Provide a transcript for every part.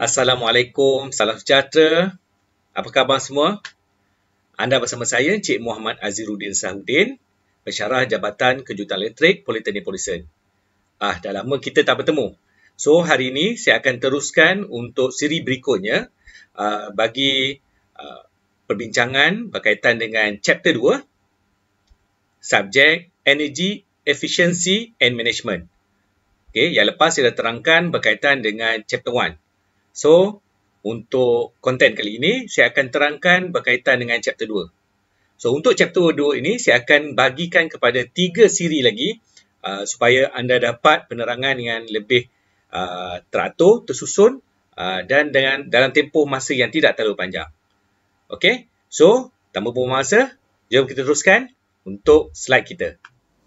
Assalamualaikum, salam sejahtera. Apa khabar semua? Anda bersama saya, Encik Muhammad Aziruddin Sahudin, pensyarah Jabatan Kejutan Elektrik Politeknik Polisen. Dah lama kita tak bertemu. So, hari ini saya akan teruskan untuk siri berikutnya bagi perbincangan berkaitan dengan chapter 2, subjek Energy Efficiency and Management. Okay, yang lepas saya dah terangkan berkaitan dengan chapter 1. So, untuk konten kali ini, saya akan terangkan berkaitan dengan chapter 2. So, untuk chapter 2 ini, saya akan bagikan kepada 3 siri lagi supaya anda dapat penerangan yang lebih teratur, tersusun dan dengan dalam tempoh masa yang tidak terlalu panjang. Okey, so tanpa buang masa, jom kita teruskan untuk slide kita.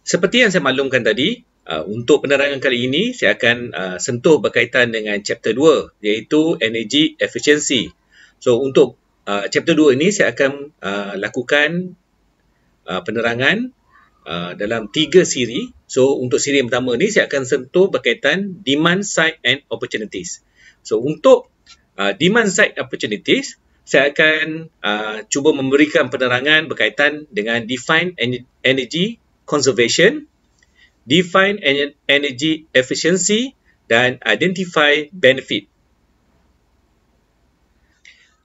Seperti yang saya maklumkan tadi, untuk penerangan kali ini, saya akan sentuh berkaitan dengan chapter 2, iaitu Energy Efficiency. So, untuk chapter 2 ini, saya akan lakukan penerangan dalam 3 siri. So, untuk siri yang pertama ni, saya akan sentuh berkaitan Demand Side and Opportunities. So, untuk Demand Side Opportunities, saya akan cuba memberikan penerangan berkaitan dengan Define Energy Conservation, Define Energy Efficiency dan Identify Benefit.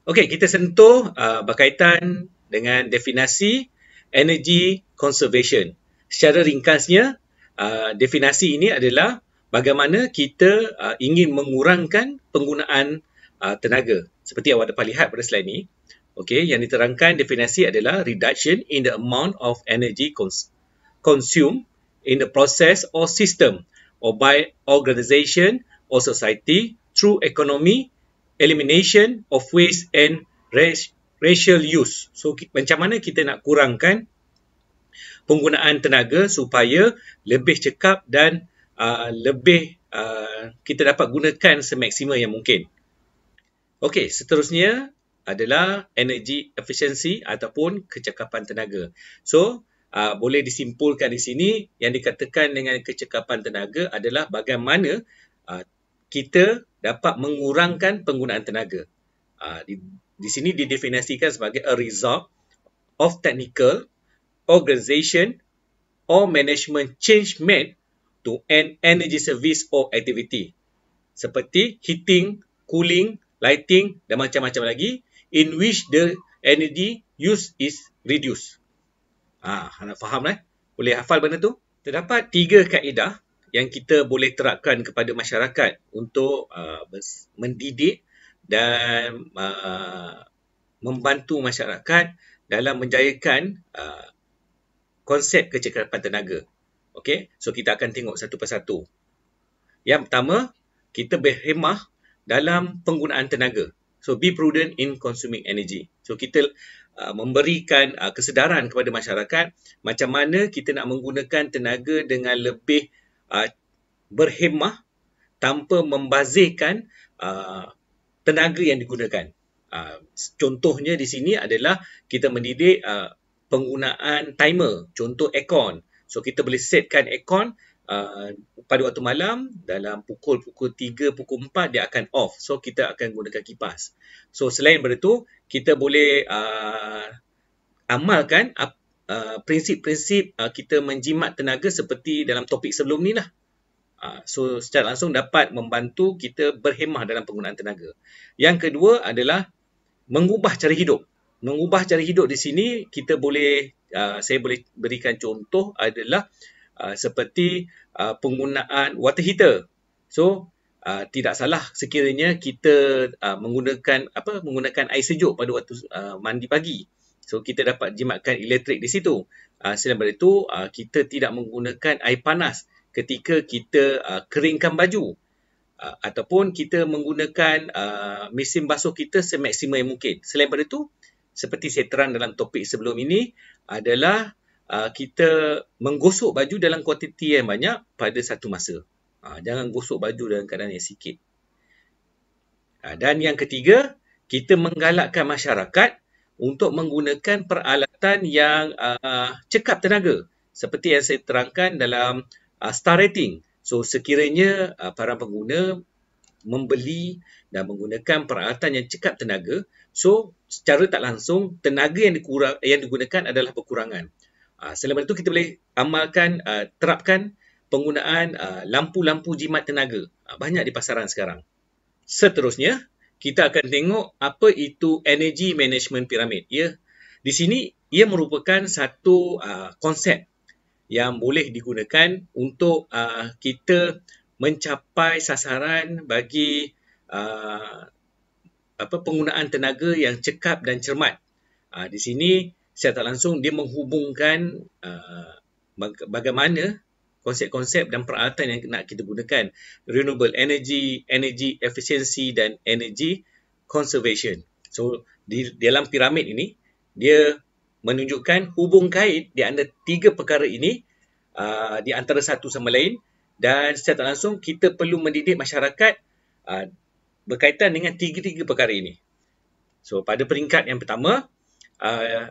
Okey, kita sentuh berkaitan dengan definisi Energy Conservation. Secara ringkasnya, definisi ini adalah bagaimana kita ingin mengurangkan penggunaan tenaga. Seperti awak dapat lihat pada slide ini. Okey, yang diterangkan definisi adalah reduction in the amount of energy consumed in the process or system or by organisation or society through economy, elimination of waste and rational use. So, macam mana kita nak kurangkan penggunaan tenaga supaya lebih cekap dan lebih kita dapat gunakan semaksimal yang mungkin. Okey, seterusnya adalah energy efficiency ataupun kecekapan tenaga. So, boleh disimpulkan di sini yang dikatakan dengan kecekapan tenaga adalah bagaimana kita dapat mengurangkan penggunaan tenaga. Di sini didefinisikan sebagai a result of technical, organisation or management change made to an energy service or activity. Seperti heating, cooling, lighting dan macam-macam lagi in which the energy use is reduced. Anda faham Boleh hafal benda tu? Terdapat 3 kaedah yang kita boleh terapkan kepada masyarakat untuk mendidik dan membantu masyarakat dalam menjayakan konsep kecekapan tenaga. Okey, so kita akan tengok satu persatu. Yang pertama, kita berhemah dalam penggunaan tenaga. So, be prudent in consuming energy. So, kita memberikan kesedaran kepada masyarakat macam mana kita nak menggunakan tenaga dengan lebih berhemah tanpa membazirkan tenaga yang digunakan. Contohnya di sini adalah kita mendidik penggunaan timer, contoh aircon. So, kita boleh setkan aircon pada waktu malam, dalam pukul 3, pukul 4 dia akan off. So, kita akan gunakan kipas. So, selain daripada itu, kita boleh amalkan prinsip-prinsip kita menjimat tenaga seperti dalam topik sebelum ni lah. So, secara langsung dapat membantu kita berhemah dalam penggunaan tenaga. Yang kedua adalah mengubah cara hidup. Mengubah cara hidup di sini, kita boleh, saya boleh berikan contoh adalah seperti penggunaan water heater. So, tidak salah sekiranya kita menggunakan air sejuk pada waktu mandi pagi. So, kita dapat jimatkan elektrik di situ. Selain daripada itu, kita tidak menggunakan air panas ketika kita keringkan baju. Ataupun kita menggunakan mesin basuh kita semaksimal yang mungkin. Selain daripada itu, seperti saya terang dalam topik sebelum ini, adalah kita menggosok baju dalam kuantiti yang banyak pada satu masa. Jangan gosok baju dalam keadaan yang sikit. Dan yang ketiga, kita menggalakkan masyarakat untuk menggunakan peralatan yang cekap tenaga. Seperti yang saya terangkan dalam star rating. So, sekiranya para pengguna membeli dan menggunakan peralatan yang cekap tenaga. So, secara tak langsung, tenaga yang digunakan adalah berkurangan. Selain itu, kita boleh amalkan, terapkan penggunaan lampu-lampu jimat tenaga. Banyak di pasaran sekarang. Seterusnya, kita akan tengok apa itu energy management pyramid. Ya, di sini ia merupakan satu konsep yang boleh digunakan untuk kita mencapai sasaran bagi penggunaan tenaga yang cekap dan cermat. Di sini secara tak langsung dia menghubungkan bagaimana konsep-konsep dan peralatan yang nak kita gunakan. Renewable energy, energy efficiency dan energy conservation. So, di dalam piramid ini, dia menunjukkan hubung kait di antara tiga perkara ini di antara satu sama lain, dan secara tak langsung kita perlu mendidik masyarakat berkaitan dengan tiga-tiga perkara ini. So, pada peringkat yang pertama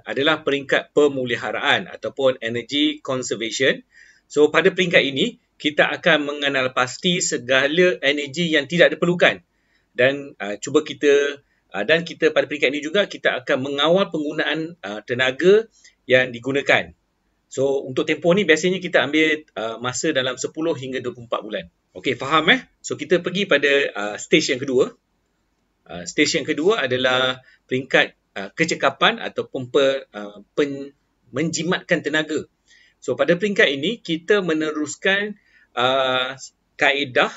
adalah peringkat pemeliharaan ataupun energy conservation. So, pada peringkat ini, kita akan mengenal pasti segala energi yang tidak diperlukan. Dan kita pada peringkat ini juga, kita akan mengawal penggunaan tenaga yang digunakan. So, untuk tempoh ni biasanya kita ambil masa dalam 10 hingga 24 bulan. Okey, faham So, kita pergi pada stage yang kedua. Stage yang kedua adalah peringkat kecekapan ataupun menjimatkan tenaga. So, pada peringkat ini, kita meneruskan kaedah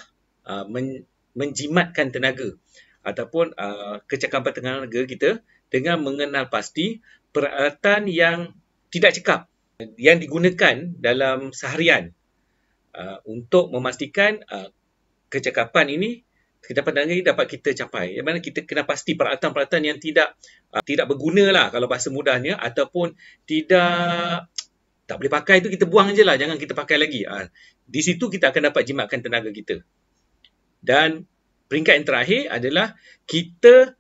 menjimatkan tenaga ataupun kecekapan tenaga kita dengan mengenal pasti peralatan yang tidak cekap yang digunakan dalam seharian untuk memastikan kecekapan ini, kecekapan tenaga ini dapat kita capai. Yang mana kita kena pasti peralatan-peralatan yang tidak berguna lah kalau bahasa mudahnya, ataupun tak boleh pakai tu kita buang je lah, jangan kita pakai lagi. Di situ kita akan dapat jimatkan tenaga kita. Dan peringkat yang terakhir adalah kita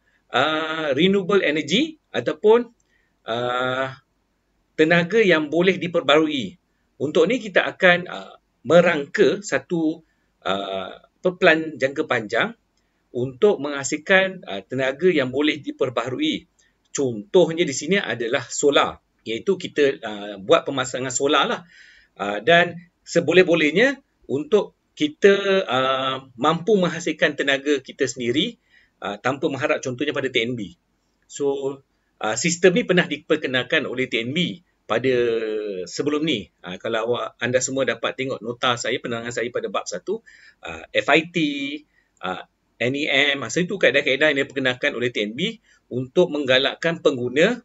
renewable energy ataupun tenaga yang boleh diperbarui. Untuk ni kita akan merangka satu plan jangka panjang untuk menghasilkan tenaga yang boleh diperbaharui. Contohnya di sini adalah solar, iaitu kita buat pemasangan solar lah. Dan seboleh-bolehnya untuk kita mampu menghasilkan tenaga kita sendiri tanpa mengharap contohnya pada TNB. So, sistem ni pernah diperkenalkan oleh TNB pada sebelum ni. Kalau anda semua dapat tengok nota saya, penerangan saya pada bab 1, FIT, NEM, masa itu kaedah-kaedah yang diperkenalkan oleh TNB untuk menggalakkan pengguna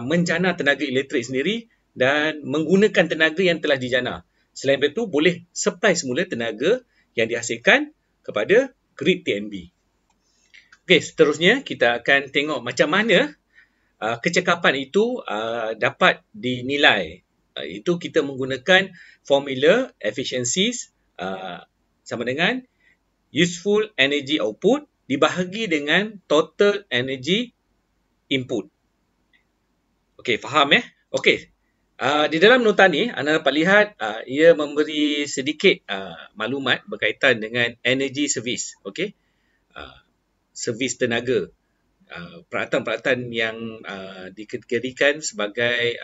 menjana tenaga elektrik sendiri dan menggunakan tenaga yang telah dijana. Selain itu, boleh supply semula tenaga yang dihasilkan kepada grid TNB. Okey, seterusnya kita akan tengok macam mana kecekapan itu dapat dinilai. Itu kita menggunakan formula efficiencies sama dengan useful energy output dibahagi dengan total energy input. Okey, faham Okey. Di dalam nota ni anda dapat lihat ia memberi sedikit maklumat berkaitan dengan energy service. Okey. Servis tenaga. Peralatan-peralatan yang dikategorikan sebagai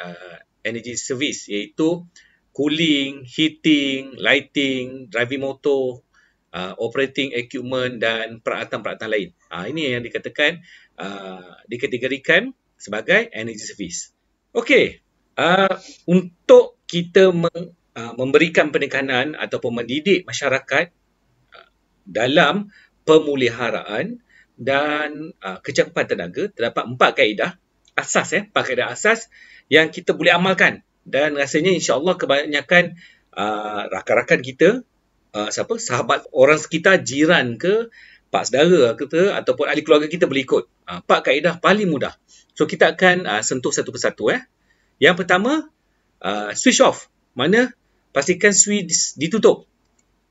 energy service, iaitu cooling, heating, lighting, driving motor, operating equipment dan peralatan-peralatan lain. Ini yang dikatakan dikategorikan sebagai energy service. Okey, untuk kita memberikan penekanan ataupun mendidik masyarakat dalam pemeliharaan dan kecekapan tenaga, terdapat 4 kaedah asas 4 kaedah asas yang kita boleh amalkan, dan rasanya insya-Allah kebanyakan rakan-rakan kita, sahabat orang sekitar, jiran ke, pak saudara ke, ataupun ahli keluarga kita boleh ikut. 4 kaedah paling mudah. So kita akan sentuh satu persatu. Yang pertama, switch off. Mana pastikan switch ditutup.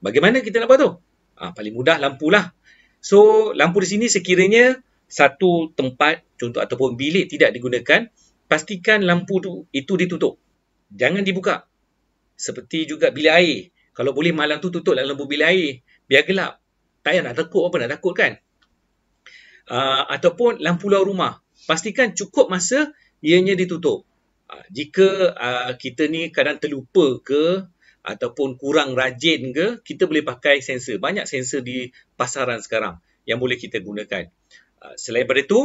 Bagaimana kita nak buat tu? Paling mudah lampu lah. So, lampu di sini sekiranya satu tempat, contoh ataupun bilik tidak digunakan, pastikan lampu itu ditutup. Jangan dibuka. Seperti juga bilik air. Kalau boleh malam tu tutup lampu bilik air. Biar gelap. tak payah nak takut apa nak takut kan. Ataupun lampu luar rumah, pastikan cukup masa ianya ditutup. Jika kita ni kadang terlupa ke ataupun kurang rajin ke, kita boleh pakai sensor. Banyak sensor di pasaran sekarang yang boleh kita gunakan. Selain daripada itu,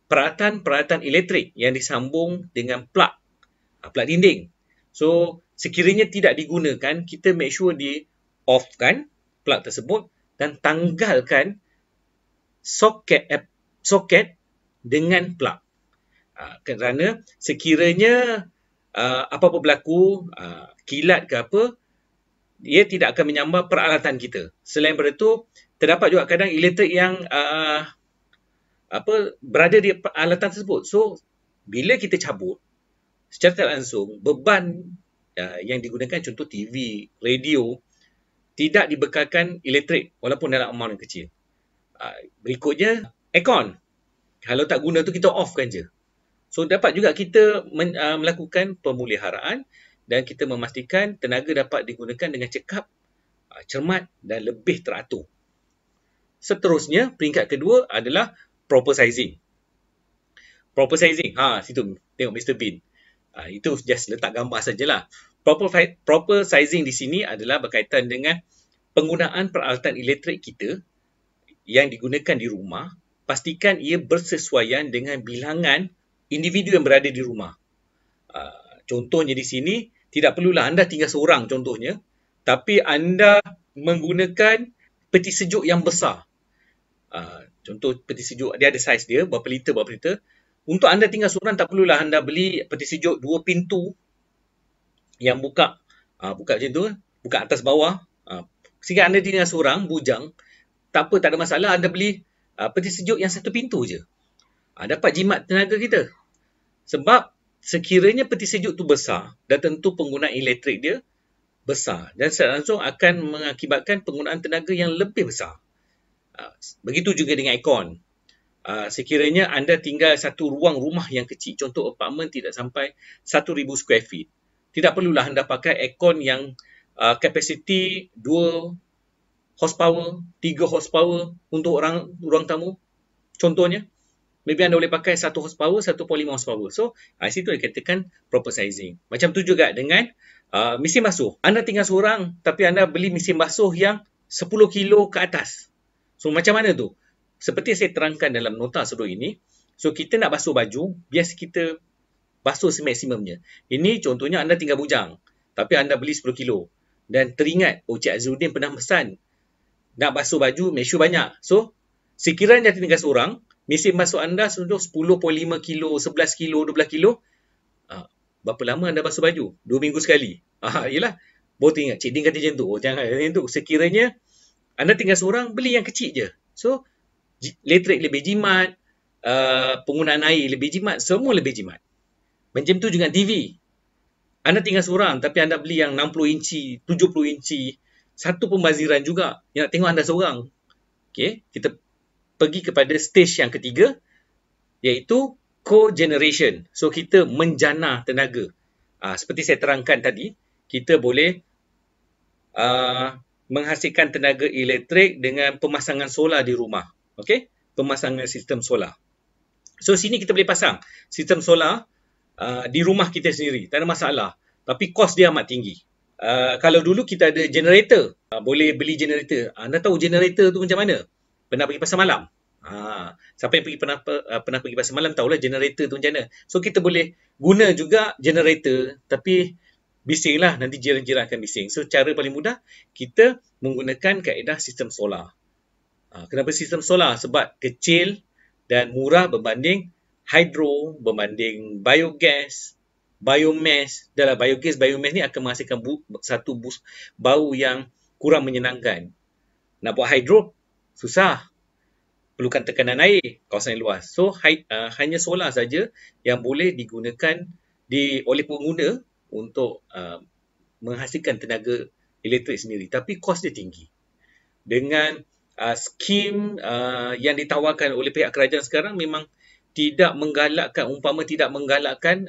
peralatan elektrik yang disambung dengan plug dinding. So, sekiranya tidak digunakan, kita make sure di off-kan plug tersebut dan tanggalkan soket dengan plug. Kerana sekiranya apa-apa berlaku, kilat ke apa, ia tidak akan menyambar peralatan kita. Selain daripada itu, terdapat juga kadang elektrik yang berada di peralatan tersebut. So, bila kita cabut, secara tak langsung, beban yang digunakan, contoh TV, radio, tidak dibekalkan elektrik walaupun dalam amount yang kecil. Berikutnya, aircon. Kalau tak guna tu kita offkan je. So, dapat juga kita melakukan pemeliharaan dan kita memastikan tenaga dapat digunakan dengan cekap, cermat dan lebih teratur. Seterusnya, peringkat kedua adalah proper sizing. Proper sizing, situ tengok Mr. Bean. Itu just letak gambar sajalah. Proper sizing di sini adalah berkaitan dengan penggunaan peralatan elektrik kita yang digunakan di rumah. Pastikan ia bersesuaian dengan bilangan individu yang berada di rumah. Contohnya di sini, tidak perlulah anda tinggal seorang contohnya, tapi anda menggunakan peti sejuk yang besar. Contoh peti sejuk, dia ada saiz dia, berapa liter. Untuk anda tinggal seorang, tak perlulah anda beli peti sejuk 2 pintu yang buka macam tu, buka atas bawah. Sehingga anda tinggal seorang, bujang, tak apa, tak ada masalah, anda beli peti sejuk yang 1 pintu je. Dapat jimat tenaga kita. Sebab sekiranya peti sejuk tu besar, dan tentu penggunaan elektrik dia besar, dan secara langsung akan mengakibatkan penggunaan tenaga yang lebih besar. Begitu juga dengan aircon. Sekiranya anda tinggal satu ruang rumah yang kecil, contoh apartmen tidak sampai 1,000 square feet, tidak perlulah anda pakai aircon yang kapasiti 2 horsepower, 3 horsepower untuk ruang tamu. Contohnya, maybe anda boleh pakai 1 horsepower, 1.5 horsepower. So, situ dikatakan proper sizing. Macam tu juga dengan mesin basuh. Anda tinggal seorang, tapi anda beli mesin basuh yang 10 kilo ke atas. So, macam mana tu? Seperti saya terangkan dalam nota sebelum ini, so kita nak basuh baju, biasa kita basuh semaksimumnya. Ini contohnya anda tinggal bujang, tapi anda beli 10 kilo. Dan teringat, Cik Azruddin pernah pesan, nak basuh baju, make sure banyak. So, sekiranya anda tinggal seorang, mesin basuh anda sudah 10.5 kilo, 11 kilo, 12 kilo, berapa lama anda basuh baju? 2 minggu sekali. Yelah, baru teringat, Cik Din kata macam tu. Jangan macam tu. Sekiranya anda tinggal seorang, beli yang kecil je. So, elektrik lebih jimat, penggunaan air lebih jimat, semua lebih jimat. Macam tu juga TV. Anda tinggal seorang, tapi anda beli yang 60 inci, 70 inci, satu pembaziran juga. Yang nak tengok anda seorang. Okay, kita pergi kepada stage yang ketiga, iaitu cogeneration. So, kita menjana tenaga. Seperti saya terangkan tadi, kita boleh menghasilkan tenaga elektrik dengan pemasangan solar di rumah. Okey, pemasangan sistem solar. So, sini kita boleh pasang sistem solar di rumah kita sendiri. Tak ada masalah. Tapi kos dia amat tinggi. Kalau dulu kita ada generator, boleh beli generator. Anda tahu generator tu macam mana? Pernah pergi pasar malam? Siapa yang pernah pergi pasar malam tahulah generator tu macam mana. So, kita boleh guna juga generator, tapi bising lah, nanti jiran-jiran akan bising. So, cara paling mudah, kita menggunakan kaedah sistem solar. Kenapa sistem solar? Sebab kecil dan murah berbanding hydro, berbanding biogas, biomass. Dalam biogas ni akan menghasilkan satu bau yang kurang menyenangkan. Nak buat hydro, susah. Perlukan tekanan air, kawasan yang luas. So, hanya solar saja yang boleh digunakan oleh pengguna untuk menghasilkan tenaga elektrik sendiri. Tapi kos dia tinggi. Dengan skim yang ditawarkan oleh pihak kerajaan sekarang memang tidak menggalakkan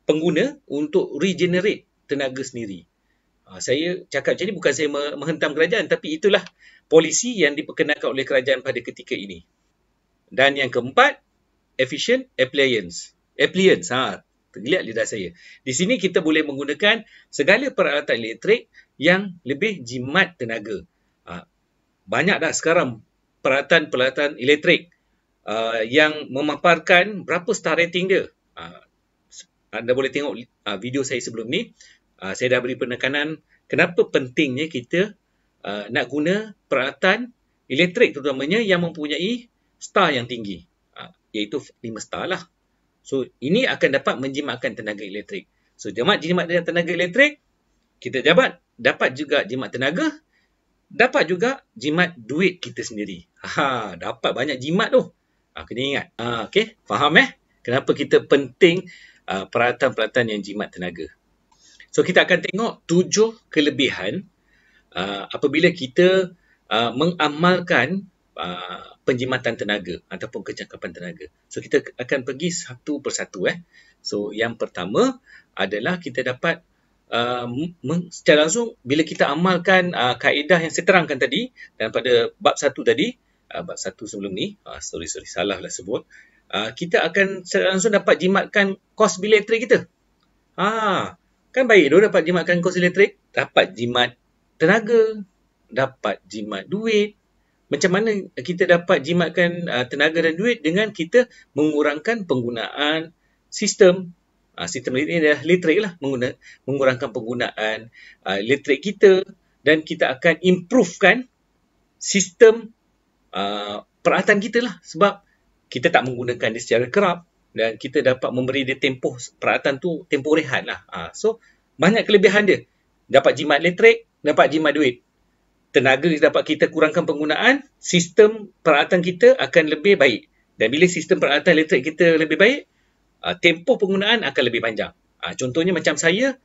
pengguna untuk regenerate tenaga sendiri. Saya cakap macam ni bukan saya menghentam kerajaan, tapi itulah polisi yang diperkenalkan oleh kerajaan pada ketika ini. Dan yang keempat, efficient appliance. Tergeliat lidah saya. Di sini kita boleh menggunakan segala peralatan elektrik yang lebih jimat tenaga. Banyak dah sekarang peralatan elektrik yang memaparkan berapa star rating dia. Anda boleh tengok video saya sebelum ni. Saya dah beri penekanan kenapa pentingnya kita nak guna peralatan elektrik terutamanya yang mempunyai star yang tinggi, iaitu 5 star lah. So, ini akan dapat menjimatkan tenaga elektrik. So, jimat tenaga elektrik, kita dapat juga jimat tenaga, dapat juga jimat duit kita sendiri. Dapat banyak jimat tu. Kena ingat. Okay, faham kenapa kita penting peralatan-peralatan yang jimat tenaga. So, kita akan tengok 7 kelebihan apabila kita mengamalkan penjimatan tenaga ataupun kecakapan tenaga. So, kita akan pergi satu persatu. So, yang pertama adalah kita dapat secara langsung bila kita amalkan kaedah yang saya terangkan tadi dan pada bab 1 tadi, bab 1 sebelum ni, salah lah sebut, kita akan secara langsung dapat jimatkan kos bil elektrik kita. Kan baik tu dapat jimatkan kos elektrik, dapat jimat tenaga, dapat jimat duit. Macam mana kita dapat jimatkan tenaga dan duit? Dengan kita mengurangkan penggunaan sistem ini adalah elektrik lah, mengurangkan penggunaan elektrik kita, dan kita akan improvekan sistem peralatan kita lah, sebab kita tak menggunakan dia secara kerap dan kita dapat memberi dia tempoh peralatan tu, tempoh rehat lah. So, banyak kelebihan dia. Dapat jimat elektrik, dapat jimat duit. Tenaga dapat kita kurangkan penggunaan, sistem peralatan kita akan lebih baik. Dan bila sistem peralatan elektrik kita lebih baik, tempoh penggunaan akan lebih panjang. Contohnya macam saya,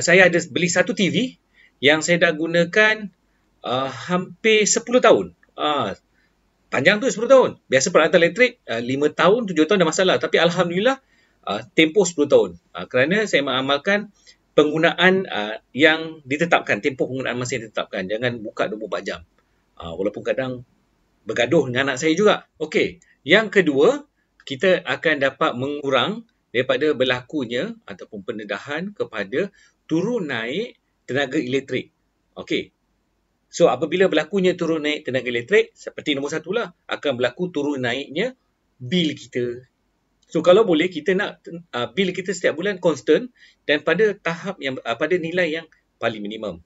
saya ada beli satu TV yang saya dah gunakan hampir 10 tahun. Panjang tu 10 tahun. Biasa peralatan elektrik 5 tahun, 7 tahun dah masalah. Tapi Alhamdulillah, tempoh 10 tahun. Kerana saya mengamalkan penggunaan yang ditetapkan, tempoh penggunaan masa yang ditetapkan. Jangan buka 24 jam. Walaupun kadang bergaduh dengan anak saya juga. Okey, yang kedua, kita akan dapat mengurang daripada berlakunya ataupun pendedahan kepada turun naik tenaga elektrik. Okey. So, apabila berlakunya turun naik tenaga elektrik, seperti nombor 1 lah, akan berlaku turun naiknya bil kita. So, kalau boleh, kita nak bil kita setiap bulan konstan dan pada tahap yang pada nilai yang paling minimum.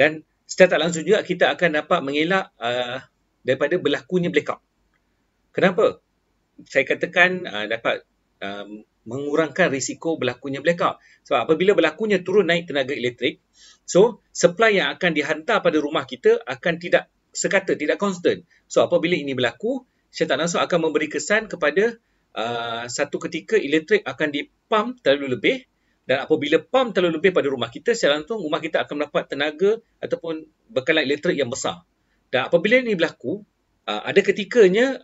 Dan secara tak langsung juga, kita akan dapat mengelak daripada berlakunya blackout. Kenapa? Saya katakan dapat mengurangkan risiko berlakunya blackout. Sebab apabila berlakunya turun naik tenaga elektrik, so supply yang akan dihantar pada rumah kita akan tidak sekata, tidak konstan. So apabila ini berlaku, secara tak langsung akan memberi kesan kepada satu ketika elektrik akan dipump terlalu lebih, dan apabila pump terlalu lebih pada rumah kita, secara langsung rumah kita akan mendapat tenaga ataupun bekalan elektrik yang besar. Dan apabila ini berlaku, ada ketikanya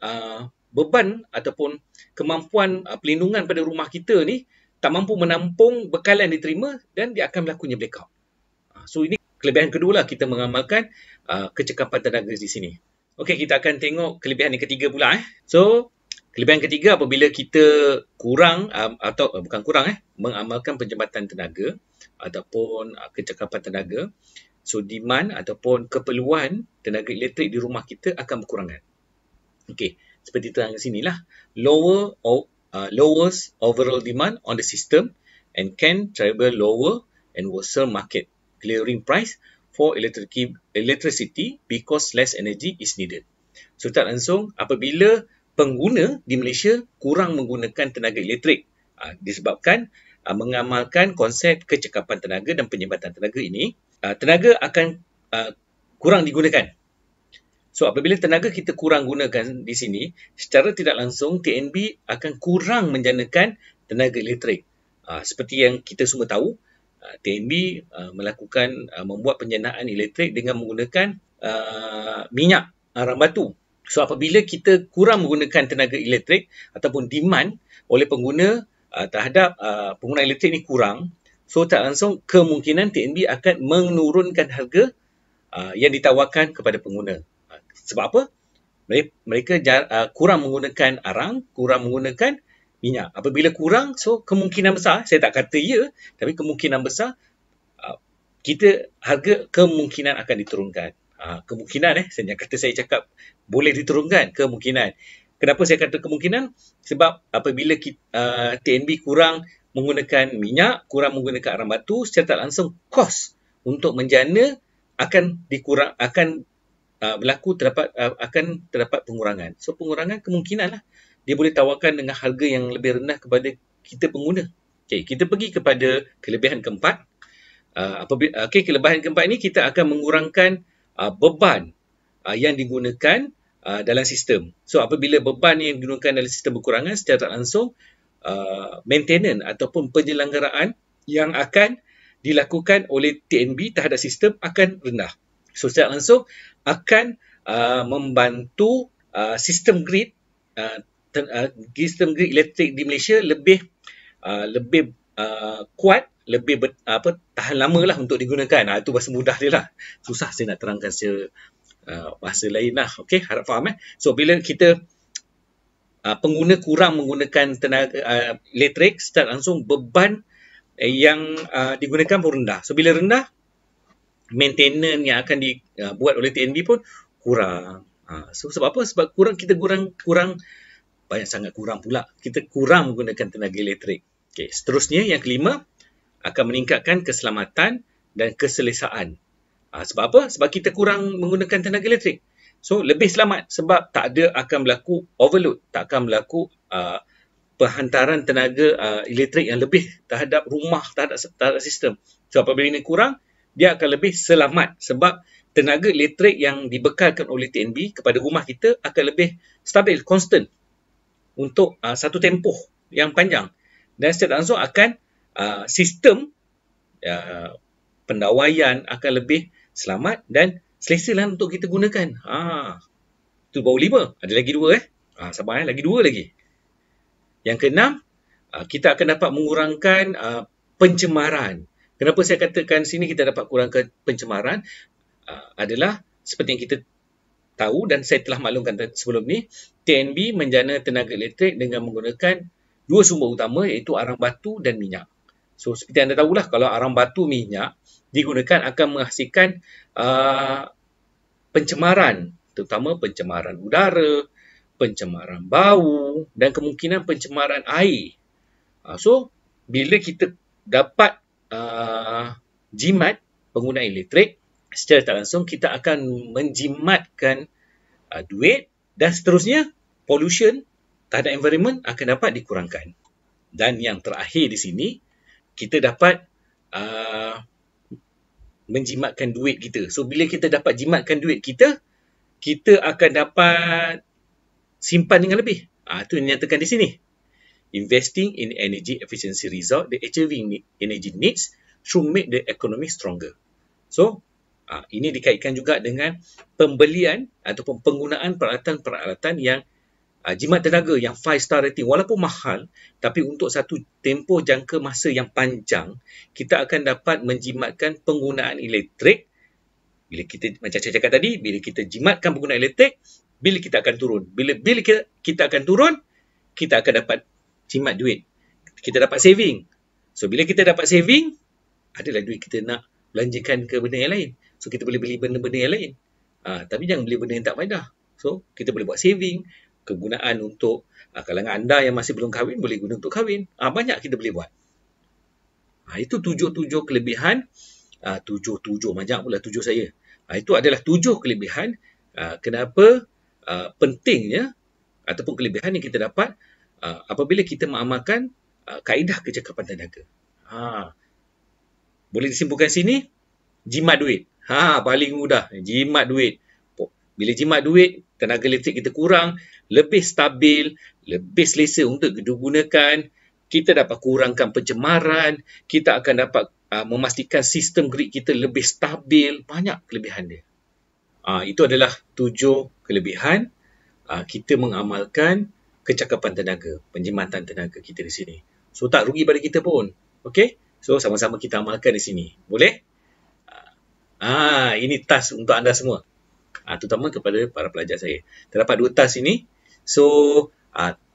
beban ataupun kemampuan pelindungan pada rumah kita ni tak mampu menampung bekalan diterima dan dia akan berlakunya blackout. So ini kelebihan kedua lah kita mengamalkan kecekapan tenaga di sini. Okey, kita akan tengok kelebihan yang ketiga pula. So, kelebihan ketiga apabila kita mengamalkan penjimatan tenaga ataupun kecekapan tenaga. So, demand ataupun keperluan tenaga elektrik di rumah kita akan berkurangan. Okey, seperti terang di sinilah. Lowers overall demand on the system and can travel lower and worsen market clearing price for electricity because less energy is needed. So, tak langsung apabila pengguna di Malaysia kurang menggunakan tenaga elektrik disebabkan mengamalkan konsep kecekapan tenaga dan penjimatan tenaga ini, tenaga akan kurang digunakan. So, apabila tenaga kita kurang gunakan di sini, secara tidak langsung TNB akan kurang menjanakan tenaga elektrik. Seperti yang kita semua tahu, TNB membuat penjanaan elektrik dengan menggunakan minyak arang batu. So, apabila kita kurang menggunakan tenaga elektrik ataupun demand oleh pengguna terhadap penggunaan elektrik ni kurang, So tak langsung kemungkinan TNB akan menurunkan harga yang ditawarkan kepada pengguna. Sebab apa? Mereka kurang menggunakan arang, kurang menggunakan minyak. Apabila kurang, so kemungkinan besar, saya tak kata ya, tapi kemungkinan besar harga kemungkinan akan diturunkan. Kemungkinan saya kata saya cakap boleh diturunkan, kemungkinan. Kenapa saya kata kemungkinan? Sebab apabila TNB kurang menggunakan minyak, kurang menggunakan arang batu, secara tak langsung kos untuk menjana akan terdapat pengurangan. So pengurangan kemungkinan lah dia boleh tawarkan dengan harga yang lebih rendah kepada kita pengguna. Okey, kita pergi kepada kelebihan keempat. Kelebihan keempat ini kita akan mengurangkan beban yang digunakan dalam sistem. So apabila beban yang digunakan dalam sistem berkurangan, secara tak langsung maintenance ataupun penyelenggaraan yang akan dilakukan oleh TNB terhadap sistem akan rendah. So secara langsung akan membantu sistem grid elektrik di Malaysia lebih kuat, lebih tahan lama lah untuk digunakan. Itu bahasa mudah dia lah. Susah saya nak terangkan secara bahasa lain lah. Okey, harap faham. So bila kita pengguna kurang menggunakan tenaga elektrik, secara langsung beban yang digunakan pun rendah. So bila rendah, maintenance yang akan dibuat oleh TNB pun kurang. So sebab apa? Sebab kita kurang banyak sangat kurang pula. Kita kurang menggunakan tenaga elektrik. Okey, seterusnya yang kelima akan meningkatkan keselamatan dan keselesaan. Sebab apa? Sebab kita kurang menggunakan tenaga elektrik. So lebih selamat sebab tak akan berlaku overload, tak akan berlaku penghantaran tenaga elektrik yang lebih terhadap rumah, terhadap sistem. So apabila ini kurang, dia akan lebih selamat sebab tenaga elektrik yang dibekalkan oleh TNB kepada rumah kita akan lebih stabil, constant untuk satu tempoh yang panjang. Dan secara langsung akan sistem pendawaian akan lebih selamat dan selesa lah untuk kita gunakan. Itu baru 5. Ada lagi 2 sabar lagi 2 lagi. Yang keenam, kita akan dapat mengurangkan pencemaran. Kenapa saya katakan sini kita dapat kurangkan pencemaran? Adalah seperti yang kita tahu dan saya telah maklumkan sebelum ni, TNB menjana tenaga elektrik dengan menggunakan 2 sumber utama iaitu arang batu dan minyak. So seperti anda tahulah, kalau arang batu minyak digunakan akan menghasilkan pencemaran, terutama pencemaran udara, pencemaran bau dan kemungkinan pencemaran air. So bila kita dapat jimat penggunaan elektrik, secara tak langsung kita akan menjimatkan duit dan seterusnya pollution terhadap environment akan dapat dikurangkan. Dan yang terakhir di sini, kita dapat menjimatkan duit kita. So bila kita dapat jimatkan duit kita, kita akan dapat simpan dengan lebih. Itu yang dinyatakan di sini. Investing in energy efficiency result, the achieving energy needs should make the economy stronger. So, ini dikaitkan juga dengan pembelian ataupun penggunaan peralatan-peralatan yang jimat tenaga yang 5-star rating. Walaupun mahal, tapi untuk satu tempoh jangka masa yang panjang, kita akan dapat menjimatkan penggunaan elektrik. Bila kita, macam saya cakap tadi, bila kita jimatkan penggunaan elektrik, bil kita akan turun. Bila kita akan turun, kita akan dapat jimat duit. Kita dapat saving. So, bila kita dapat saving, adalah duit kita nak belanjakan ke benda yang lain. So, kita boleh beli benda-benda yang lain. Tapi jangan beli benda yang tak faedah. So, kita boleh buat saving, kegunaan untuk kalangan anda yang masih belum kahwin, boleh guna untuk kahwin. Banyak kita boleh buat. Itu 7 kelebihan. 7 banyak pula 7 saya. Itu adalah 7 kelebihan kenapa pentingnya ataupun kelebihan yang kita dapat apabila kita mengamalkan kaedah kecakapan tenaga. Boleh disimpulkan sini, jimat duit. Paling mudah, jimat duit. Bila jimat duit, tenaga elektrik kita kurang, lebih stabil, lebih selesa untuk digunakan, kita dapat kurangkan pencemaran, kita akan dapat memastikan sistem grid kita lebih stabil. Banyak kelebihan dia. Itu adalah 7 kelebihan kita mengamalkan kecakapan tenaga, penjimatan tenaga kita di sini. So tak rugi pada kita pun. Okey? So, sama-sama kita amalkan di sini. Boleh? Ini task untuk anda semua. Terutama kepada para pelajar saya. Terdapat 2 task ini. So,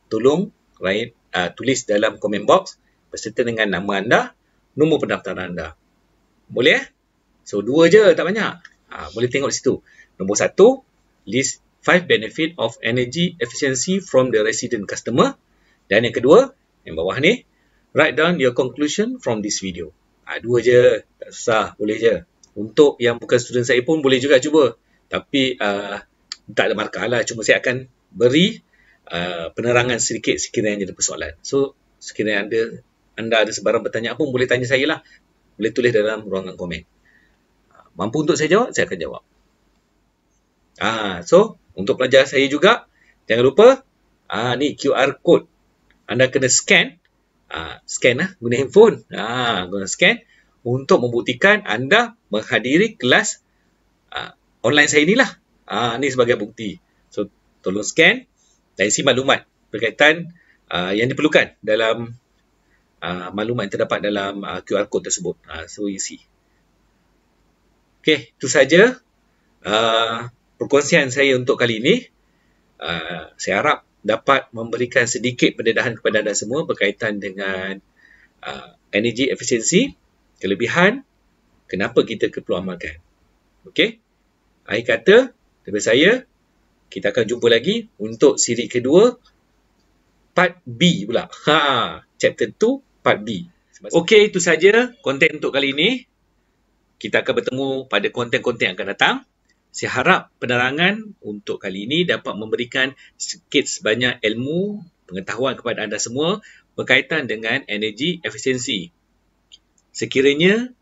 tolong tulis dalam komen box berserta dengan nama anda, nombor pendaftaran anda. Boleh? So, 2 je, tak banyak. Boleh tengok di situ. Nombor 1, list 5 benefit of energy efficiency from the resident customer. Dan yang kedua, yang bawah ni, write down your conclusion from this video. 2 je, tak susah, boleh je. Untuk yang bukan student saya pun boleh juga cuba. Tapi tak ada markah lah. Cuma saya akan beri penerangan sedikit sekiranya ada persoalan. So, sekiranya anda ada sebarang pertanyaan pun boleh tanya saya lah. Boleh tulis dalam ruangan komen. Mampu untuk saya jawab, saya akan jawab. So, untuk pelajar saya juga, jangan lupa, ni QR code. Anda kena scan. Scan lah, guna handphone. Guna scan untuk membuktikan anda menghadiri kelas online saya inilah. Ni sebagai bukti. So, tolong scan dan isi maklumat berkaitan yang diperlukan dalam maklumat yang terdapat dalam QR code tersebut. So, isi. Okey, itu saja perkongsian saya untuk kali ini. Saya harap dapat memberikan sedikit pendedahan kepada anda semua berkaitan dengan energy efficiency, kelebihan, kenapa kita perlu amalkan. Okey. Akhir kata, daripada saya, kita akan jumpa lagi untuk siri kedua, part B pula. Chapter 2, part B. Okey, itu saja konten untuk kali ini. Kita akan bertemu pada konten-konten yang akan datang. Saya harap penerangan untuk kali ini dapat memberikan sedikit sebanyak ilmu, pengetahuan kepada anda semua berkaitan dengan energy efisiensi. Sekiranya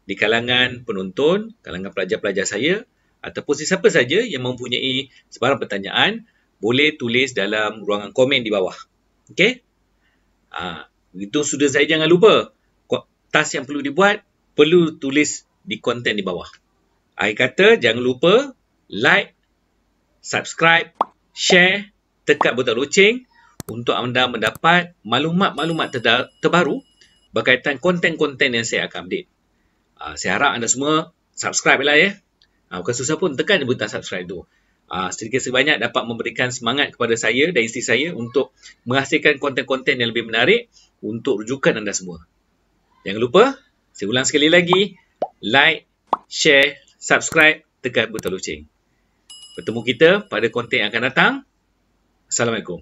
di kalangan penonton, kalangan pelajar-pelajar saya ataupun sesiapa saja yang mempunyai sebarang pertanyaan, boleh tulis dalam ruangan komen di bawah. Okey? Begitu sudah saya, jangan lupa task yang perlu dibuat, perlu tulis di konten di bawah. Akhir kata, jangan lupa like, subscribe, share, tekan butang loceng untuk anda mendapat maklumat-maklumat terbaru berkaitan konten-konten yang saya akan update. Saya harap anda semua subscribe lah ya. Bukan susah pun, tekan butang subscribe tu. Sedikit sebanyak dapat memberikan semangat kepada saya dan isteri saya untuk menghasilkan konten-konten yang lebih menarik untuk rujukan anda semua. Jangan lupa, saya ulang sekali lagi, like, share, subscribe, tekan butang loceng. Bertemu kita pada konten yang akan datang. Assalamualaikum.